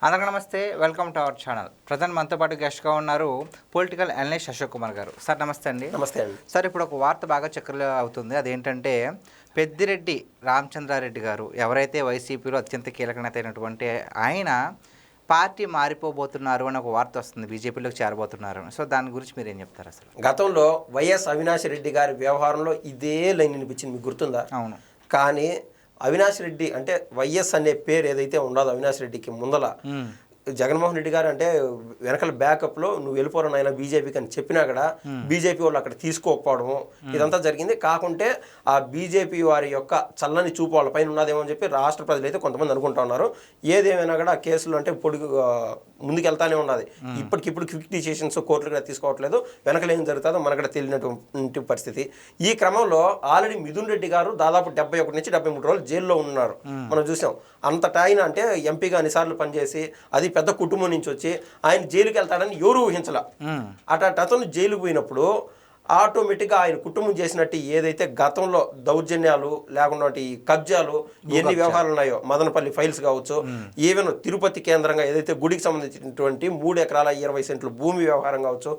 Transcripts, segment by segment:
అందరికీ నమస్తే, welcome to our channel. Present మనతో పాటు గెస్ట్గా ఉన్నారు పొలిటికల్ అనలిస్ట్ అశోక్ కుమార్ గారు. సార్ నమస్తే అండి. నమస్తే అండి. సార్, ఇప్పుడు ఒక వార్త బాగా చక్కర్లు అవుతుంది. అదేంటంటే పెద్దిరెడ్డి రామచంద్రారెడ్డి గారు ఎవరైతే వైసీపీలో అత్యంత కీలక నేత అయినటువంటి ఆయన పార్టీ మారిపోబోతున్నారు అని ఒక వార్త వస్తుంది, బీజేపీలోకి చేరబోతున్నారు. సో దాని గురించి మీరు ఏం చెప్తారు? అసలు గతంలో వైఎస్ అవినాష్ రెడ్డి గారి వ్యవహారంలో ఇదే లైన్ వినిపించింది, మీకు గుర్తుందా? అవును. కానీ అవినాష్ రెడ్డి అంటే వైఎస్ అనే పేరు ఏదైతే ఉండదో అవినాష్ రెడ్డికి ముందల జగన్మోహన్ రెడ్డి గారు అంటే వెనకాల బ్యాకప్లో నువ్వు వెళ్ళిపోరు నాయన బీజేపీకి అని చెప్పినా కూడా బీజేపీ వాళ్ళు అక్కడ తీసుకోకపోవడము ఇదంతా జరిగింది. కాకుంటే ఆ బీజేపీ వారి యొక్క చల్లని చూపు వాళ్ళ పైన ఉన్నదేమో అని చెప్పి రాష్ట్ర ప్రజలు అయితే కొంతమంది అనుకుంటా ఉన్నారు. ఏదేమైనా కూడా కేసులు అంటే ముందుకెళ్తానే ఉన్నది. ఇప్పటికిప్పుడు క్విక్ డిసిషన్స్ కోర్టులు కూడా తీసుకోవట్లేదు. వెనకలు ఏం జరుగుతుందో మనకు తెలియనటువంటి పరిస్థితి. ఈ క్రమంలో ఆల్రెడీ మిథున్ రెడ్డి గారు దాదాపు 71 నుంచి 73 రోజులు జైల్లో ఉన్నారు. మనం చూసాం. అంతటా ఆయన అంటే ఎంపీగా అన్నిసార్లు పనిచేసి అది పెద్ద కుటుంబం నుంచి వచ్చి ఆయన జైలుకి వెళ్తాడని ఎవరు ఊహించలా. అతను జైలుకు పోయినప్పుడు ఆటోమేటిక్గా ఆయన కుటుంబం చేసినట్టు ఏదైతే గతంలో దౌర్జన్యాలు లేకుండా కబ్జాలు ఎన్ని వ్యవహారాలు ఉన్నాయో, మదనపల్లి ఫైల్స్ కావచ్చు, ఈవెన్ తిరుపతి కేంద్రంగా ఏదైతే గుడికి సంబంధించినటువంటి 3 ఎకరాల 20 సెంట్లు భూమి వ్యవహారం కావచ్చు,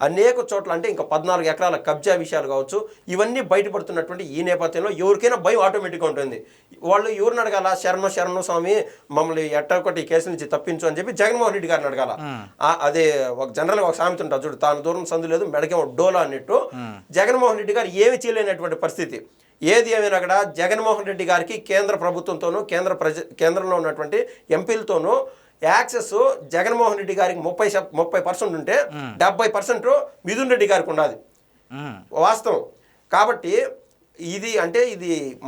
అనేక చోట్ల అంటే ఇంకా 14 ఎకరాల కబ్జా విషయాలు కావచ్చు, ఇవన్నీ బయటపడుతున్నటువంటి ఈ నేపథ్యంలో ఎవరికైనా భయం ఆటోమేటిక్గా ఉంటుంది. వాళ్ళు ఎవరిని అడగాల? శరణు స్వామి మమ్మల్ని ఎట్టొకటి ఈ కేసు నుంచి తప్పించు అని చెప్పి జగన్మోహన్ రెడ్డి గారిని అడగాల. అదే ఒక జనరల్గా ఒక సామెత ఉంటుంది చూడు, తాను దూరం సందు లేదు మెడకేమో డోలా అన్నట్టు జగన్మోహన్ రెడ్డి గారు ఏమి చేయలేనటువంటి పరిస్థితి. ఏది ఏమైనా కూడా జగన్మోహన్ రెడ్డి గారికి కేంద్ర ప్రభుత్వంతోనూ కేంద్రంలో ఉన్నటువంటి ఎంపీలతోనూ యాక్సెస్ జగన్మోహన్ రెడ్డి గారికి 30% ఉంటే 70% మిథున్ రెడ్డి గారికి ఉన్నది వాస్తవం. కాబట్టి ఇది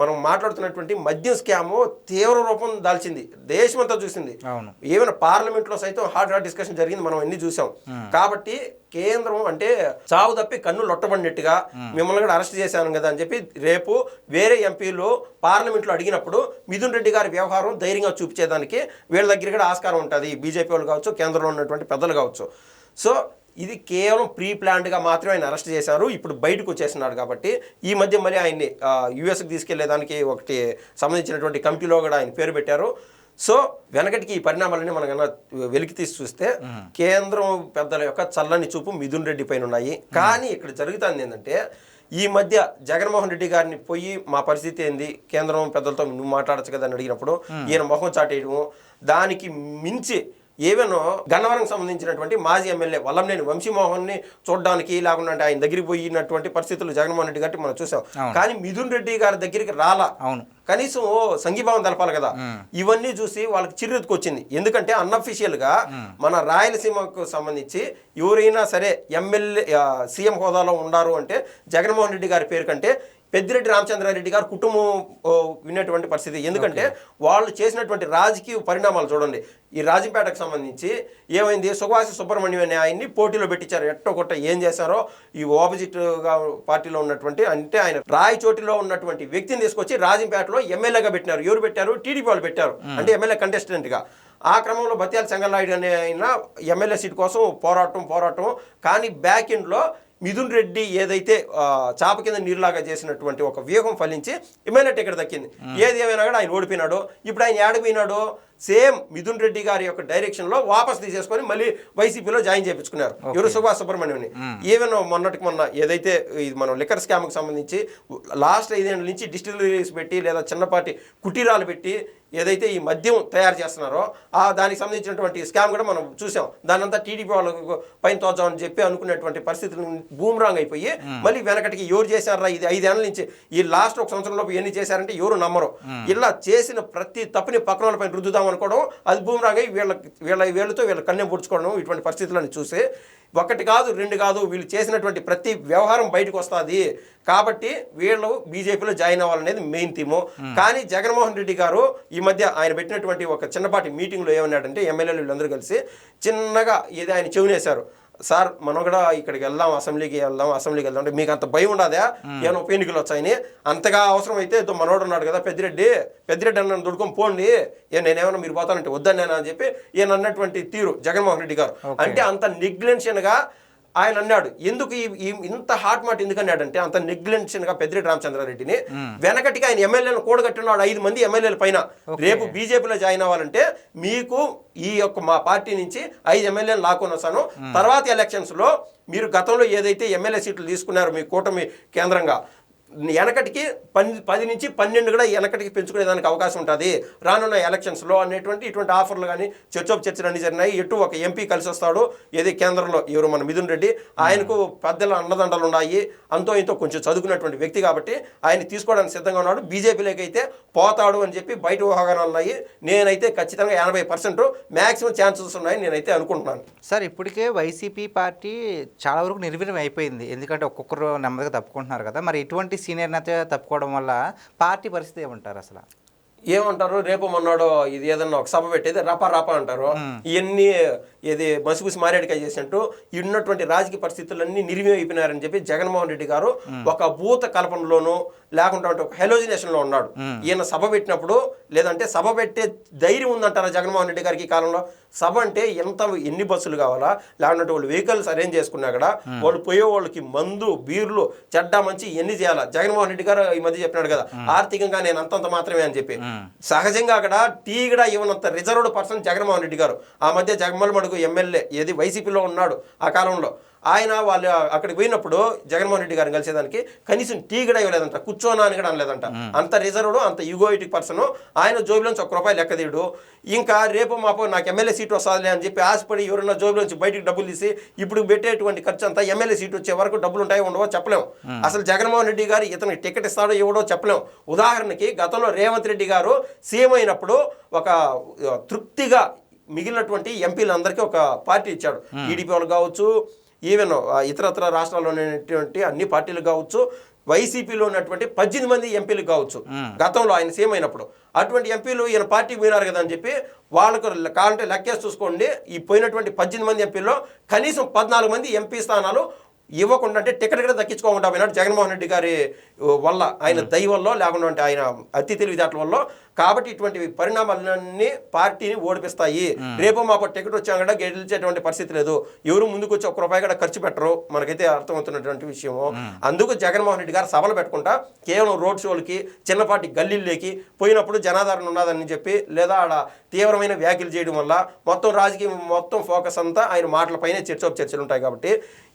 మనం మాట్లాడుతున్నటువంటి మద్యం స్కాము తీవ్ర రూపం దాల్చింది, దేశమంతా చూసింది. ఏమైనా పార్లమెంట్లో సైతం హాట్ డిస్కషన్ జరిగింది, మనం అన్ని చూసాం. కాబట్టి కేంద్రం అంటే చావు తప్పి కన్ను లొట్టబడినట్టుగా మిమ్మల్ని కూడా అరెస్ట్ చేశాను కదా అని చెప్పి రేపు వేరే ఎంపీలు పార్లమెంట్లో అడిగినప్పుడు మిథున్ రెడ్డి గారి వ్యవహారం ధైర్యంగా చూపించేదానికి వీళ్ళ దగ్గర కూడా ఆస్కారం ఉంటుంది. బీజేపీ వాళ్ళు కావచ్చు, కేంద్రంలో ఉన్నటువంటి పెద్దలు కావచ్చు. సో ఇది కేవలం ప్రీ ప్లాన్డ్గా మాత్రమే ఆయన అరెస్ట్ చేశారు. ఇప్పుడు బయటకు వచ్చేస్తున్నాడు. కాబట్టి ఈ మధ్య మళ్ళీ ఆయన్ని యుఎస్కి తీసుకెళ్లేదానికి ఒకటి సంబంధించినటువంటి కమిటీలో కూడా ఆయన పేరు పెట్టారు. సో వెనకటికి ఈ పరిణామాలన్నీ మనం కన్నా వెలికి తీసి చూస్తే కేంద్రం పెద్దల యొక్క చల్లని చూపు మిథున్ రెడ్డి పైన ఉన్నాయి. కానీ ఇక్కడ జరుగుతుంది ఏంటంటే ఈ మధ్య జగన్మోహన్ రెడ్డి గారిని పోయి మా పరిస్థితి ఏంది, కేంద్రం పెద్దలతో నువ్వు మాట్లాడచ్చు కదా అని అడిగినప్పుడు ఈయన మొహం చాటేయడము, దానికి మించి ఏవెనో గన్నవరం సంబంధించినటువంటి మాజీ ఎమ్మెల్యే వల్లంనేని వంశీమోహన్ని చూడడానికి లేకుండా ఆయన దగ్గరికి పోయినటువంటి పరిస్థితులు జగన్మోహన్ రెడ్డి గారికి మనం చూసాం. కానీ మిథున్ రెడ్డి గారి దగ్గరికి రాలా, కనీసం సంఘీభావం తెలపాలి కదా. ఇవన్నీ చూసి వాళ్ళకి చిర్రెత్తుకొచ్చింది. ఎందుకంటే అన్అఫీషియల్గా మన రాయలసీమకు సంబంధించి ఎవరైనా సరే ఎమ్మెల్యే సీఎం హోదాలో ఉన్నారు అంటే జగన్మోహన్ రెడ్డి గారి పేరు కంటే పెద్దిరెడ్డి రామచంద్రారెడ్డి గారు కుటుంబం విన్నటువంటి పరిస్థితి. ఎందుకంటే వాళ్ళు చేసినటువంటి రాజకీయ పరిణామాలు చూడండి. ఈ రాజంపేటకు సంబంధించి ఏమైంది, సుభాష్ సుబ్రహ్మణ్యం అనే ఆయన్ని పోటీలో పెట్టించారు. ఎట్టో కొట్ట ఏం చేశారో ఈ ఆపోజిట్గా పార్టీలో ఉన్నటువంటి అంటే ఆయన రాయచోటిలో ఉన్నటువంటి వ్యక్తిని తీసుకొచ్చి రాజంపేటలో ఎమ్మెల్యేగా పెట్టినారు. ఎవరు పెట్టారు? టీడీపీ వాళ్ళు పెట్టారు, అంటే ఎమ్మెల్యే కంటెస్టెంట్గా. ఆ క్రమంలో బత్యాల చెంగల్నాయుడు అనే ఆయన ఎమ్మెల్యే సీట్ కోసం పోరాటం. కానీ బ్యాక్ ఎండ్లో మిథున్ రెడ్డి ఏదైతే చాప కింద నీరులాగా చేసినటువంటి ఒక వ్యూహం ఫలించి ఎమ్మెల్యే టికెట్ దక్కింది. ఏది ఏమైనా కూడా ఆయన ఓడిపోయినాడు. ఇప్పుడు ఆయన ఏడిపోయినాడు సేమ్ మిథున్ రెడ్డి గారి యొక్క డైరెక్షన్లో వాపస్ తీసేసుకొని మళ్ళీ వైసీపీలో జాయిన్ చేయించుకున్నారు. ఎవరు? సుభాష్ సుబ్రహ్మణ్యంని. ఈవెన్ మొన్న ఏదైతే ఇది మనం లిక్కర్ స్కామ్కి సంబంధించి లాస్ట్ 5 ఏళ్ళ నుంచి డిస్టిలరీస్ పెట్టి లేదా చిన్నపాటి కుటీరాలు పెట్టి ఏదైతే ఈ మద్యం తయారు చేస్తున్నారో దానికి సంబంధించినటువంటి స్కామ్ కూడా మనం చూసాం. దానంతా టీడీపీ వాళ్ళకు పైన తోచామని చెప్పి అనుకునేటువంటి పరిస్థితులు బూమ్రాంగ్ అయిపోయి మళ్ళీ వెనకటికి ఎవరు చేశారా ఇది 5 ఏళ్ళ నుంచి ఈ లాస్ట్ 1 సంవత్సరంలోపు ఎన్ని చేశారంటే ఎవరు నమ్మరు. ఇలా చేసిన ప్రతి తప్పుని పక్కన వాళ్ళపైన రుద్దుదాం అనుకోవడం, అది బూమ్రాంగ్ అయ్యి వీళ్ళతో వీళ్ళ కన్నెం పుడుచుకోవడం, ఇటువంటి పరిస్థితులను చూసి 1 కాదు 2 కాదు వీళ్ళు చేసినటువంటి ప్రతి వ్యవహారం బయటకు వస్తుంది. కాబట్టి వీళ్ళు బీజేపీలో జాయిన్ అవ్వాలనేది మెయిన్ థీము. కానీ జగన్మోహన్ రెడ్డి గారు ఈ మధ్య ఆయన పెట్టినటువంటి ఒక చిన్నపాటి మీటింగ్లో ఏమన్నాడంటే ఎమ్మెల్యేలు వీళ్ళందరూ కలిసి చిన్నగా ఏదో ఆయన చెవునేశారు. సార్ మనం కూడా ఇక్కడికి అసెంబ్లీకి వెళ్దాం అంటే మీకు అంత భయం ఉండదా ఏమైనా ఉప ఎన్నికలు వచ్చాయని? అంతగా అవసరం అయితే మనోడు ఉన్నాడు కదా పెద్దిరెడ్డి అన్న దొడుకొని పోండి, నేనేమన్నా మీరు పోతానంటే వద్దన్నా అని చెప్పి ఈయన అన్నటువంటి తీరు జగన్మోహన్ రెడ్డి గారు. అంటే అంత నెగ్లెన్షన్గా ఆయన అన్నాడు ఎందుకు ఇంత హాట్ మాట ఎందుకు అన్నాడంటే అంత నెగ్లెన్షన్గా పెద్దిరెడ్డి రామచంద్రారెడ్డిని వెనకటికి ఆయన ఎమ్మెల్యేలను కూడగట్టున్నాడు 5 మంది ఎమ్మెల్యేల పైన. రేపు బీజేపీలో జాయిన్ అవ్వాలంటే మీకు ఈ యొక్క మా పార్టీ నుంచి 5 ఎమ్మెల్యేలు లాక్కొని వస్తాను. తర్వాత ఎలక్షన్స్ లో మీరు గతంలో ఏదైతే ఎమ్మెల్యే సీట్లు తీసుకున్నారో మీ కూటమి కేంద్రంగా వెనకటికి 10 నుంచి 12 కూడా వెనకటికి పెంచుకునేదానికి అవకాశం ఉంటుంది రానున్న ఎలక్షన్స్లో అనేటువంటి ఇటువంటి ఆఫర్లు కానీ చర్చలు అన్ని జరిగినాయి. ఎటు ఒక ఎంపీ కలిసి వస్తాడు ఏది కేంద్రంలో ఎవరు మన మిథున్ రెడ్డి, ఆయనకు పెద్దల అండదండలు ఉన్నాయి, అంతో ఇంతో కొంచెం చదువుకున్నటువంటి వ్యక్తి కాబట్టి ఆయన తీసుకోవడానికి సిద్ధంగా ఉన్నాడు. బీజేపీలోకి అయితే పోతాడు అని చెప్పి బయట ఊహాగానాలు ఉన్నాయి. నేనైతే ఖచ్చితంగా 80% మ్యాక్సిమం ఛాన్సెస్ ఉన్నాయని నేనైతే అనుకుంటున్నాను. సార్ ఇప్పటికే వైసీపీ పార్టీ చాలా వరకు నిర్వీర్యం అయిపోయింది, ఎందుకంటే ఒక్కొక్కరు నెమ్మదిగా తప్పుకుంటున్నారు కదా. మరి ఇటువంటి సీనియర్ నేత తప్పుకోవడం వల్ల పార్టీ పరిస్థితి ఏమంటారు అసలు? ఏమంటారు రేపు మొన్నాడు ఇది ఏదన్నా ఒక సభ పెట్టేది రపా అంటారు. ఇవన్నీ ఏది మసిబుసి మారేడికాయ చేసినట్టు ఉన్నటువంటి రాజకీయ పరిస్థితులన్నీ నిర్వీర్యం అయిపోయినారని చెప్పి జగన్మోహన్ రెడ్డి గారు ఒక భూత కల్పనలోను లేకుండా ఒక హెలోజినేషన్ లో ఉన్నాడు. ఈయన సభ పెట్టినప్పుడు లేదంటే సభ పెట్టే ధైర్యం ఉందంటారా జగన్మోహన్ రెడ్డి గారికి ఈ కాలంలో? సభ అంటే ఎన్ని బస్సులు కావాలా, లేకుంటే వాళ్ళు వెహికల్స్ అరేంజ్ చేసుకున్నా కూడా వాళ్ళు పోయే వాళ్ళకి మందు బీర్లు చెడ్డ మంచి ఎన్ని చేయాలా? జగన్మోహన్ రెడ్డి గారు ఈ మధ్య చెప్పినాడు కదా ఆర్థికంగా నేను అంతంత మాత్రమే అని చెప్పి. సహజంగా అక్కడ టీ కూడా ఇవ్వనంత రిజర్వ్డ్ పర్సన్ జగన్మోహన్ రెడ్డి గారు. ఆ మధ్య జగన్మడుగు ఎమ్మెల్యే ఏది వైసీపీలో ఉన్నాడు ఆ కాలంలో, ఆయన వాళ్ళు అక్కడికి పోయినప్పుడు జగన్మోహన్ రెడ్డి గారిని కలిసేదానికి కనీసం టీ కూడా ఇవ్వలేదంట, కూర్చోనా అని కూడా అనలేదంట. అంత రిజర్వ్డ్ అంత యుగోయిటిక్ పర్సన్ ఆయన జోబులోంచి ₹1 లెక్కదీడు. ఇంకా రేపు మాపో నాకు ఎమ్మెల్యే సీట్ వస్తుందిలే అని చెప్పి ఆశపడి ఎవరన్నా జోబులోంచి బయటికి డబ్బులు తీసి ఇప్పుడు పెట్టేటువంటి ఖర్చు అంతా ఎమ్మెల్యే సీట్ వచ్చే వరకు డబ్బులు ఉంటాయో ఉండవో చెప్పలేం. అసలు జగన్మోహన్ రెడ్డి గారు ఇతనికి టికెట్ ఇస్తాడో ఇవ్వడో చెప్పలేం. ఉదాహరణకి గతంలో రేవంత్ రెడ్డి గారు సీఎం అయినప్పుడు ఒక తృప్తిగా మిగిలినటువంటి ఎంపీలందరికీ ఒక పార్టీ ఇచ్చాడు. టీడీపీ వాళ్ళు కావచ్చు, ఈవెన్ ఇతరత్ర రాష్ట్రాల్లో ఉన్నటువంటి అన్ని పార్టీలు కావచ్చు, వైసీపీలో ఉన్నటువంటి 18 మంది ఎంపీలు కావచ్చు గతంలో ఆయన సీఎం అయినప్పుడు. అటువంటి ఎంపీలు ఈయన పార్టీకి పోయినారు కదా అని చెప్పి వాళ్ళకు కావాలంటే లెక్కేసి చూసుకోండి. ఈ పోయినటువంటి 18 మంది ఎంపీల్లో కనీసం 14 మంది ఎంపీ స్థానాలు ఇవ్వకుండా అంటే టికెట్ కూడా దక్కించుకోకుండా పోయినాడు జగన్మోహన్ రెడ్డి గారి వల్ల, ఆయన దయ వల్ల లేకుండా ఆయన అతి తెలివితేటల వల్ల. కాబట్టి ఇటువంటి పరిణామాలన్నీ పార్టీని ఓడిపిస్తాయి. రేపు మాకు టికెట్ వచ్చా కూడా గెలిచేటువంటి పరిస్థితి లేదు. ఎవరు ముందుకు వచ్చి ₹1 కూడా ఖర్చు పెట్టరు, మనకైతే అర్థమవుతున్నటువంటి విషయము. అందుకు జగన్మోహన్ రెడ్డి గారు సభలు పెట్టుకుంటా కేవలం రోడ్ షోలకి చిన్నపాటి గల్లీల్లోకి పోయినప్పుడు జనాదరణ ఉన్నదని చెప్పి లేదా ఆడ తీవ్రమైన వ్యాఖ్యలు చేయడం వల్ల మొత్తం రాజకీయం మొత్తం ఫోకస్ అంతా ఆయన మాటలపైనే చర్చలు ఉంటాయి. కాబట్టి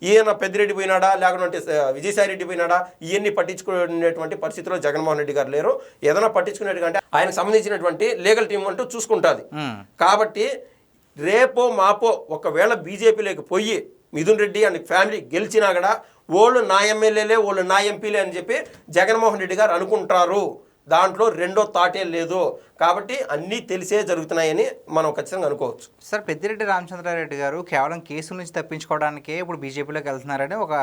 ఈయన పెద్దిరెడ్డి పోయినాడా లేకుంటే విజయసాయి రెడ్డి పోయినాడా ఇవన్నీ పట్టించుకునేటువంటి పరిస్థితిలో జగన్మోహన్ రెడ్డి గారు లేరు. ఏదైనా పట్టించుకునేట్టుగా ఆయనకు సంబంధించినటువంటి లీగల్ టీం అంటూ చూసుకుంటుంది. కాబట్టి రేపో మాపో ఒకవేళ బీజేపీలోకి పోయి మిథున్ రెడ్డి అండ్ ఫ్యామిలీ గెలిచినా కూడా వాళ్ళు నా ఎమ్మెల్యేలే వాళ్ళు నా ఎంపీలే అని చెప్పి జగన్మోహన్ రెడ్డి గారు అనుకుంటారు. దాంట్లో రెండో తాటే లేదు. కాబట్టి అన్నీ తెలిసే జరుగుతున్నాయని మనం ఖచ్చితంగా అనుకోవచ్చు. సార్ పెద్దిరెడ్డి రామచంద్రారెడ్డి గారు కేవలం కేసుల నుంచి తప్పించుకోవడానికే ఇప్పుడు బీజేపీలోకి వెళ్తున్నారని ఒక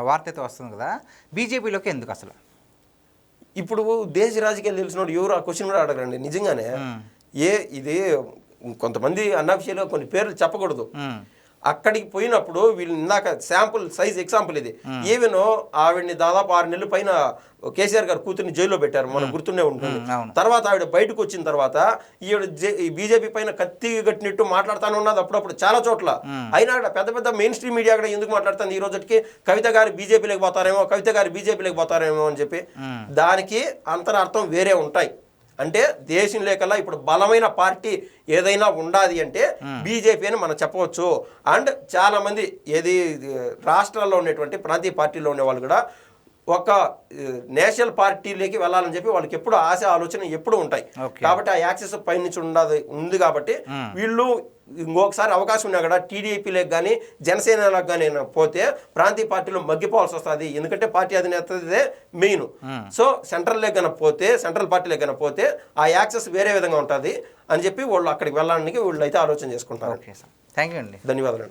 వార్త అయితే వస్తుంది కదా, బీజేపీలోకి ఎందుకు అసలు? ఇప్పుడు దేశ రాజకీయాలు తెలిసినోడు ఎవరు ఆ క్వశ్చన్ కూడా అడగరండి. నిజంగానే ఇది కొంతమంది అన్అఫిషియల్గా కొన్ని పేర్లు చెప్పకూడదు. అక్కడికి పోయినప్పుడు వీళ్ళు ఇందాక శాంపుల్ సైజ్ ఎగ్జాంపుల్ ఇది. ఈవెన్ ఆవిడ్ని దాదాపు 6 నెలల పైన కేసీఆర్ గారు కూతుర్ని జైల్లో పెట్టారు, మనకు గుర్తునే ఉంటుంది. తర్వాత ఆవిడ బయటకు వచ్చిన తర్వాత ఈ బీజేపీ పైన కత్తి కట్టినట్టు మాట్లాడుతూనే ఉన్నది అప్పుడప్పుడు చాలా చోట్ల. అయినా పెద్ద పెద్ద మెయిన్ స్ట్రీమ్ మీడియా కూడా ఎందుకు మాట్లాడుతుంది ఈ రోజుకి కవిత గారు బీజేపీలోకి పోతారేమో అని చెప్పి. దానికి అంతరార్థం వేరే ఉంటాయి. అంటే దేశం లేకల్లా ఇప్పుడు బలమైన పార్టీ ఏదైనా ఉండాలి అంటే బీజేపీ అని మనం చెప్పవచ్చు. అండ్ చాలా మంది ఏది రాష్ట్రాల్లో ఉన్నటువంటి ప్రాంతీయ పార్టీలో ఉండే వాళ్ళు కూడా ఒక నేషనల్ పార్టీలోకి వెళ్ళాలని చెప్పి వాళ్ళకి ఎప్పుడు ఆశ ఆలోచన ఎప్పుడు ఉంటాయి. కాబట్టి ఆ యాక్సెస్ పైనుంచి ఉంది కాబట్టి వీళ్ళు ఇంకొకసారి అవకాశం ఉన్నా కూడా టీడీపీలకు కానీ జనసేనలకు కానీ పోతే ప్రాంతీయ పార్టీలో మగ్గిపోవాల్సి వస్తుంది. ఎందుకంటే పార్టీ అధినేతదే మెయిన్. సో సెంట్రల్ పార్టీలకు కన్నా పోతే ఆ యాక్సెస్ వేరే విధంగా ఉంటుంది అని చెప్పి వాళ్ళు అక్కడికి వెళ్ళడానికి వీళ్ళు అయితే ఆలోచన చేసుకుంటారు. థ్యాంక్ యూ అండి, ధన్యవాదాలు.